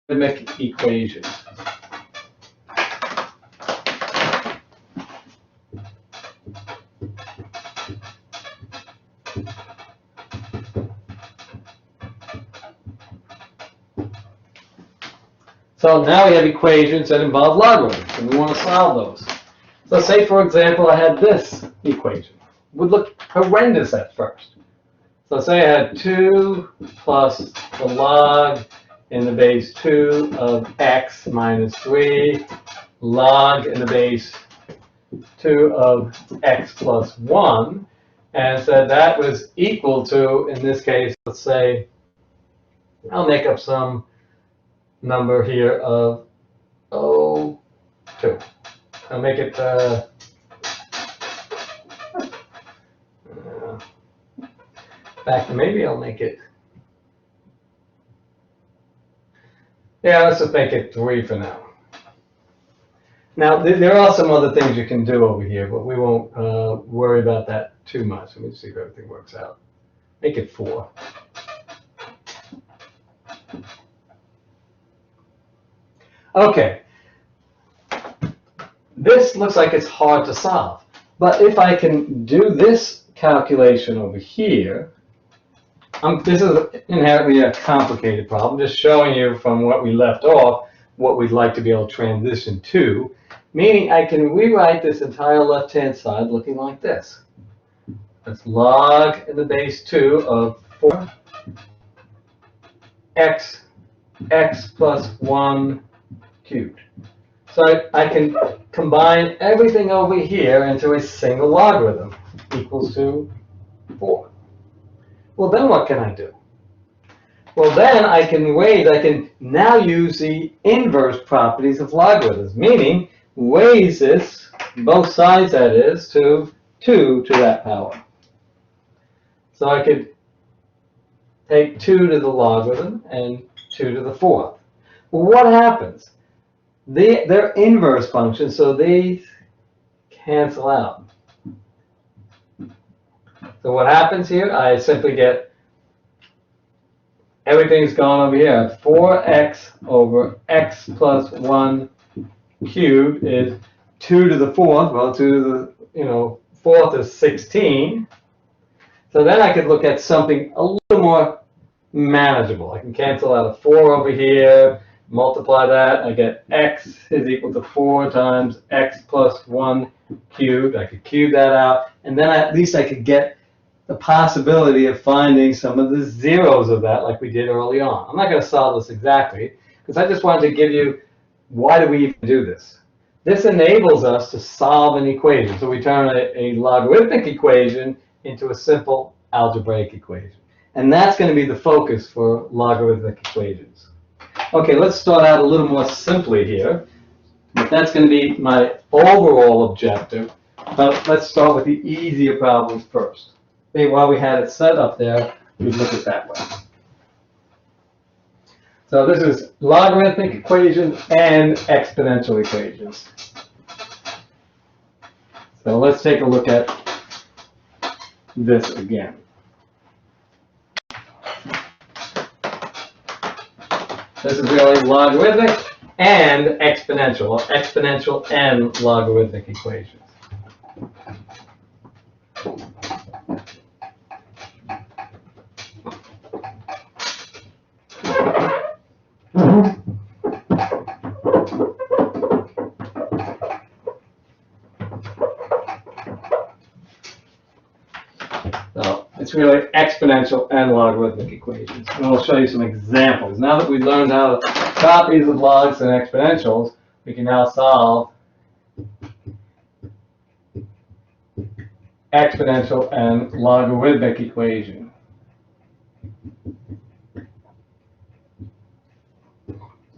logarithmic equation. So now we have equations that involve logarithms, and we want to solve those. So say, for example, I had this equation. It would look horrendous at first. So say I had 2 plus the log in the base 2 of x minus 3 log in the base 2 of x plus 1, and so that was equal to, in this case, let's say, I'll make up some number here of 2. I'll make it back to maybe I'll make it, yeah, let's just make it 3 for now. Now, there are some other things you can do over here, but we won't worry about that too much. Let me see if everything works out. Make it 4. Okay. This looks like it's hard to solve. But if I can do this calculation over here, this is inherently a complicated problem, just showing you from what we left off what we'd like to be able to transition to, meaning I can rewrite this entire left-hand side looking like this. That's log in the base 2 of 4x plus 1 cubed. So I can combine everything over here into a single logarithm equals to 4. Well, then what can I do? Well, then I can now use the inverse properties of logarithms, meaning raise this, both sides that is, to 2 to that power. So I could take 2 to the logarithm and 2 to the 4th. Well, what happens? They're inverse functions, so these cancel out. So what happens here? I simply get everything's gone over here. 4x over x plus 1 cubed is 2 to the 4th. Well, 2 to the 4th is 16. So then I could look at something a little more manageable. I can cancel out a 4 over here, multiply that, I get x is equal to 4 times x plus 1 cubed. I could cube that out, and then at least I could get the possibility of finding some of the zeros of that like we did early on. I'm not going to solve this exactly, because I just wanted to give you why do we even do this. This enables us to solve an equation. So we turn a logarithmic equation into a simple algebraic equation. And that's going to be the focus for logarithmic equations. Okay, let's start out a little more simply here. But that's going to be my overall objective. But let's start with the easier problems first. Maybe while we had it set up there, we'd look at it that way. So this is logarithmic equations and exponential equations. So let's take a look at this again. This is really logarithmic and exponential, or exponential and logarithmic equations. So it's really exponential and logarithmic equations. And we'll show you some examples. Now that we've learned how to properties of logs and exponentials, we can now solve exponential and logarithmic equation.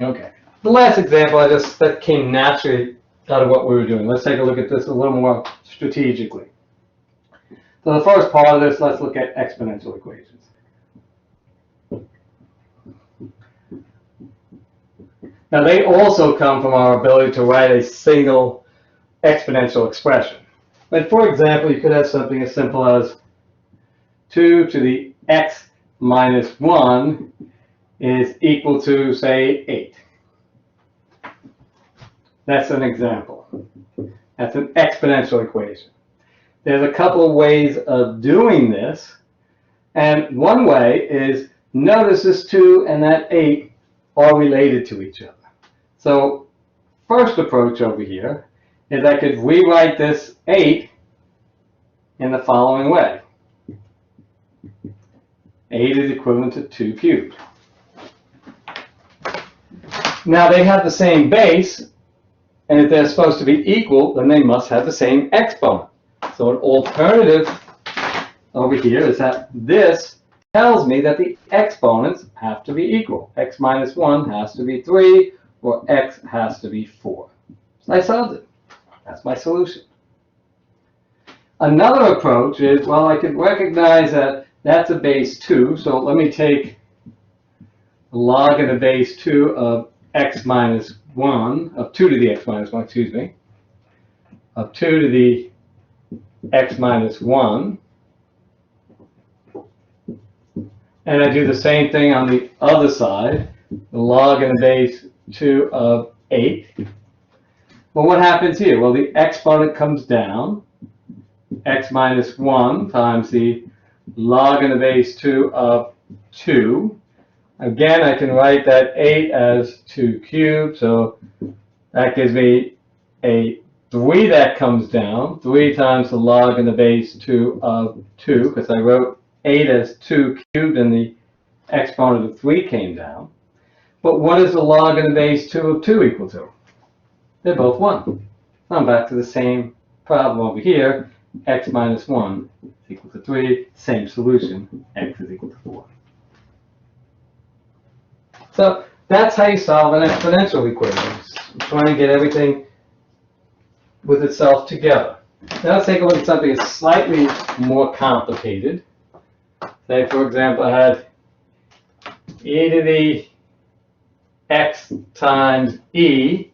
Okay. The last example that came naturally out of what we were doing. Let's take a look at this a little more strategically. So the first part of this, let's look at exponential equations. Now they also come from our ability to write a single exponential expression. But for example, you could have something as simple as 2 to the x minus 1 is equal to, say, 8. That's an example. That's an exponential equation. There's a couple of ways of doing this, and one way is notice this 2 and that 8 are related to each other. So first approach over here is I could rewrite this 8 in the following way. 8 is equivalent to 2 cubed. Now they have the same base, and if they're supposed to be equal, then they must have the same exponent. So an alternative over here is that this tells me that the exponents have to be equal. X minus 1 has to be 3, or x has to be 4. So I solved it. That's my solution. Another approach is, well, I can recognize that that's a base 2, so let me take log of the base 2 of x minus 1, of 2 to the x minus 1, excuse me, of 2 to the x minus 1. And I do the same thing on the other side, the log of the base 2 of 8. Well, what happens here? Well, the exponent comes down, x minus 1 times the log of the base 2 of 2. Again, I can write that 8 as 2 cubed, so that gives me a 3 that comes down, 3 times the log of the base 2 of 2, because I wrote 8 as 2 cubed and the exponent of 3 came down. But what is the log of the base 2 of 2 equal to? They're both 1. I'm back to the same problem over here. X minus 1 is equal to 3. Same solution. X is equal to 4. So that's how you solve an exponential equation. Trying to get everything with itself together. Now let's take a look at something that's slightly more complicated. Say, for example, I had e to the x times e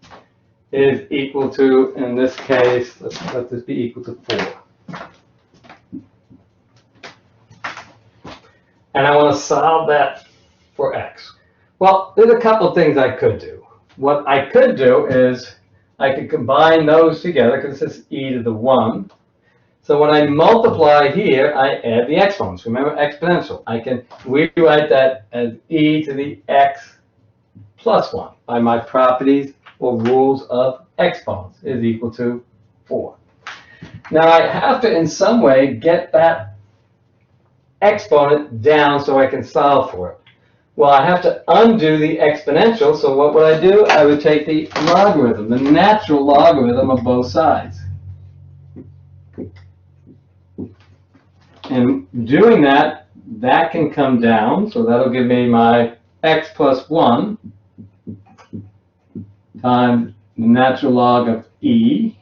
is equal to, in this case, let's let this be equal to 4. And I want to solve that for x. Well, there's a couple of things I could do. What I could do is I could combine those together because this is e to the 1. So when I multiply here, I add the exponents. Remember, exponential. I can rewrite that as e to the x plus 1 by my properties or rules of exponents is equal to 4. Now I have to, in some way, get that exponent down so I can solve for it. Well, I have to undo the exponential, so what would I do? I would take the logarithm, the natural logarithm of both sides. And doing that, that can come down, so that'll give me my x plus 1 times the natural log of e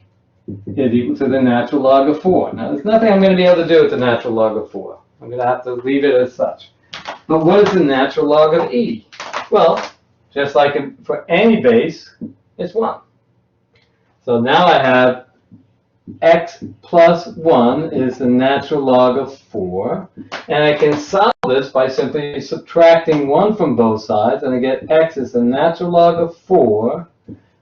is equal to the natural log of 4. Now, there's nothing I'm going to be able to do with the natural log of 4. I'm going to have to leave it as such. But what is the natural log of e? Well, just like for any base, it's 1. So now I have x plus 1 is the natural log of 4. And I can solve this by simply subtracting 1 from both sides. And I get x is the natural log of 4,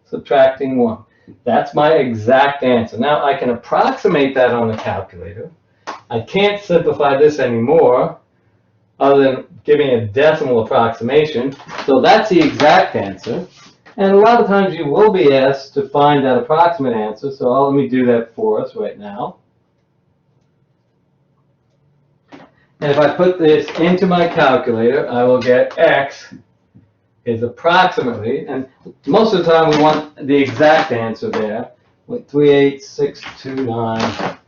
subtracting 1. That's my exact answer. Now I can approximate that on the calculator. I can't simplify this anymore other than giving a decimal approximation. So that's the exact answer. And a lot of times you will be asked to find that approximate answer. So let me do that for us right now. And if I put this into my calculator, I will get x is approximately, and most of the time we want the exact answer there, like 38629.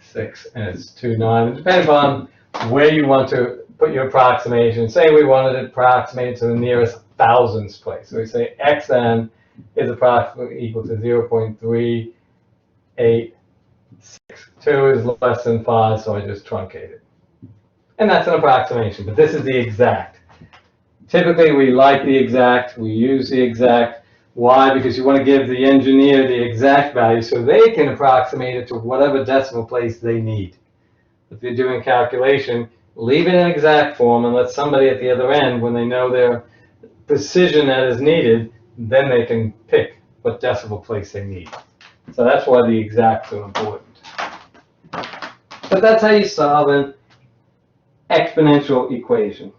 6 and it's 29. It depends on where you want to put your approximation. Say we wanted to approximate to the nearest thousandths place. So we say xn is approximately equal to 0.3862 is less than 5, so I just truncate it. And that's an approximation, but this is the exact. Typically we like the exact, we use the exact. Why? Because you want to give the engineer the exact value so they can approximate it to whatever decimal place they need. if you're doing calculation, leave it in exact form and let somebody at the other end, when they know their precision that is needed, then they can pick what decimal place they need. So that's why the exacts are important. But that's how you solve an exponential equation.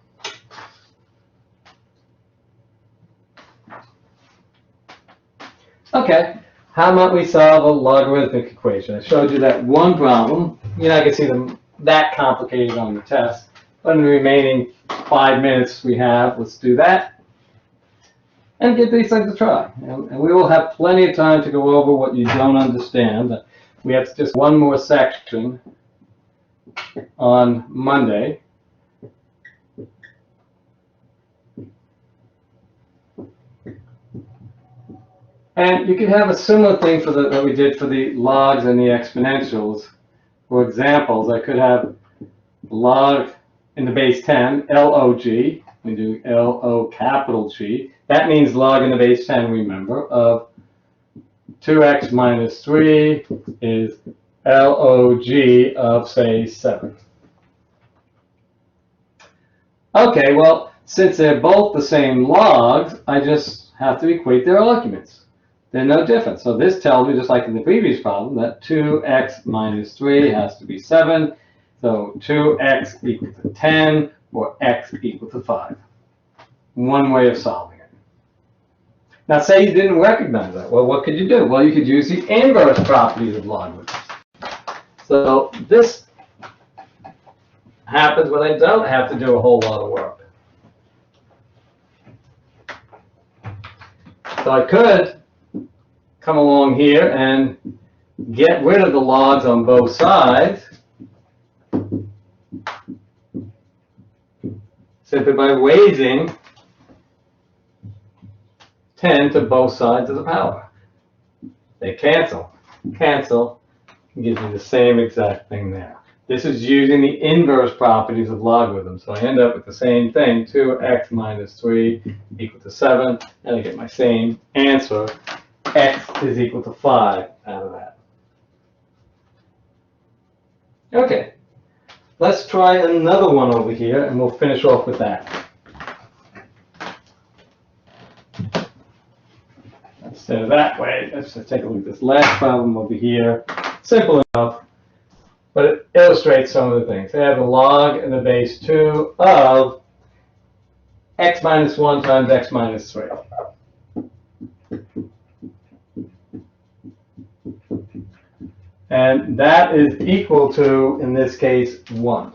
Okay, how might we solve a logarithmic equation? I showed you that one problem. You're not going to see them that complicated on the test. But in the remaining 5 minutes we have, let's do that and give these things a try. And we will have plenty of time to go over what you don't understand. We have just one more section on Monday. And you could have a similar thing for that we did for the logs and the exponentials. For examples, I could have log in the base 10, log. We do LO capital G. That means log in the base 10, remember, of 2x minus 3 is log of, say, 7. Okay, well, since they're both the same logs, I just have to equate their arguments. They're no different. So this tells me, just like in the previous problem, that 2x minus 3 has to be 7. So 2x equals to 10, or x equal to 5. One way of solving it. Now say you didn't recognize that. Well, what could you do? Well, you could use the inverse properties of logarithms. So this happens when I don't have to do a whole lot of work. So I could come along here and get rid of the logs on both sides simply by raising 10 to both sides of the power. They cancel. Cancel gives you the same exact thing there. This is using the inverse properties of logarithms. So I end up with the same thing, 2x minus 3 equal to 7, and I get my same answer. X is equal to 5 out of that. Okay, let's try another one over here, and we'll finish off with that. Instead of that way, let's just take a look at this last problem over here. Simple enough, but it illustrates some of the things. I have a log in the base 2 of x minus 1 times x minus 3. And that is equal to, in this case, 1.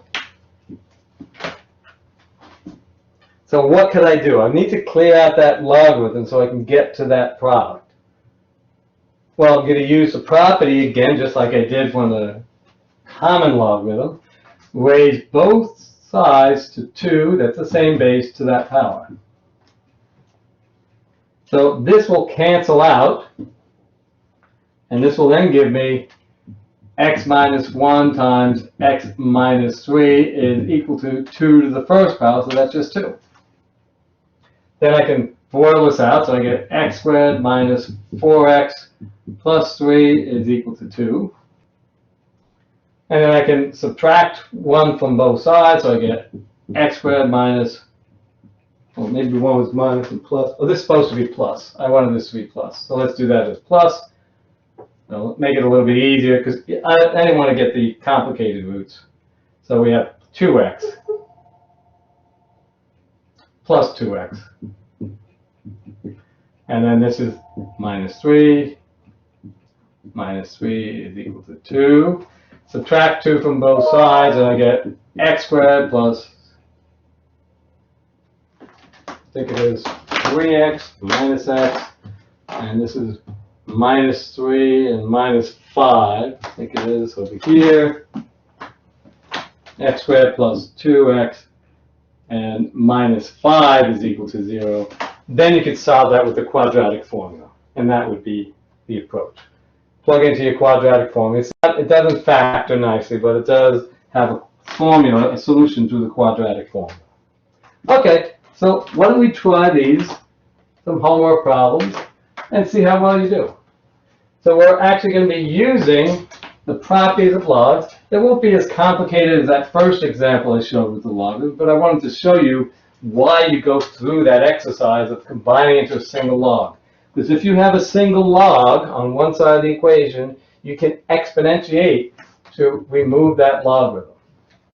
So what could I do? I need to clear out that logarithm so I can get to that product. Well, I'm going to use the property again, just like I did for the common logarithm. Raise both sides to 2, that's the same base, to that power. So this will cancel out, and this will then give me x minus 1 times x minus 3 is equal to 2 to the first power, so that's just 2. Then I can FOIL this out, so I get x squared minus 4x plus 3 is equal to 2. And then I can subtract 1 from both sides, so I get x squared minus, well, maybe 1 was minus and plus. Oh, this is supposed to be plus. I wanted this to be plus. So let's do that as plus. So make it a little bit easier, because I didn't want to get the complicated roots. So we have 2x plus 2x. And then this is minus 3. Minus 3 is equal to 2. Subtract 2 from both sides, and I get x squared plus, I think it is 3x minus x. And this is minus 3 and minus 5. I think it is over here. X squared plus 2x. And minus 5 is equal to 0. Then you could solve that with the quadratic formula, and that would be the approach. Plug into your quadratic formula. It doesn't factor nicely, but it does have a formula, a solution through the quadratic formula. Okay, so why don't we try these, some homework problems, and see how well you do. So we're actually going to be using the properties of logs. It won't be as complicated as that first example I showed with the log, but I wanted to show you why you go through that exercise of combining into a single log. Because if you have a single log on one side of the equation, you can exponentiate to remove that logarithm.